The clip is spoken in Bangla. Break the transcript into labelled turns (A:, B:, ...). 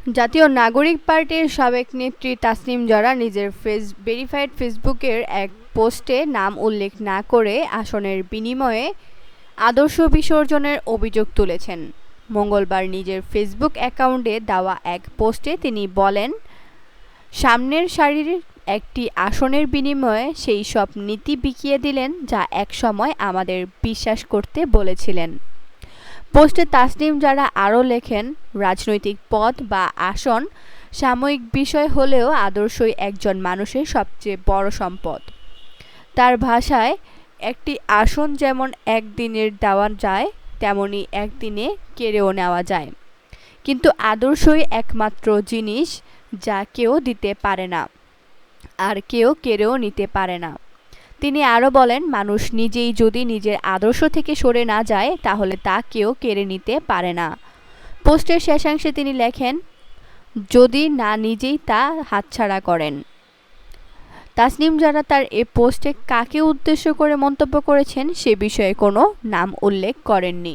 A: জাতীয় নাগরিক পার্টির সাবেক নেত্রী তাসনিম জারা নিজের ভেরিফাইড ফেসবুকের এক পোস্টে নাম উল্লেখ না করে আসনের বিনিময়ে আদর্শ বিসর্জনের অভিযোগ তুলেছেন। মঙ্গলবার নিজের ফেসবুক অ্যাকাউন্টে দেওয়া এক পোস্টে তিনি বলেন, সামনের সারির একটি আসনের বিনিময়ে সেই সব নীতি বিকিয়ে দিলেন যা একসময় আমাদের বিশ্বাস করতে বলেছিলেন। পোস্টে তাসনিম জারা আরও লেখেন, রাজনৈতিক পদ বা আসন সাময়িক বিষয় হলেও আদর্শই একজন মানুষের সবচেয়ে বড় সম্পদ। তার ভাষায়, একটি আসন যেমন একদিনের দেওয়া যায় তেমনি একদিনে কেড়েও নেওয়া যায়, কিন্তু আদর্শই একমাত্র জিনিস যা কেউ দিতে পারে না আর কেউ কেড়েও নিতে পারে না। তিনি আরও বলেন, মানুষ নিজেই যদি নিজের আদর্শ থেকে সরে না যায় তাহলে তা কেউ কেড়ে নিতে পারে না। পোস্টের শেষাংশে তিনি লেখেন, যদি না নিজেই তা হাতছাড়া করেন। তাসনিম জারা তার এ পোস্টে কাকে উদ্দেশ্য করে মন্তব্য করেছেন সে বিষয়ে কোনো নাম উল্লেখ করেননি।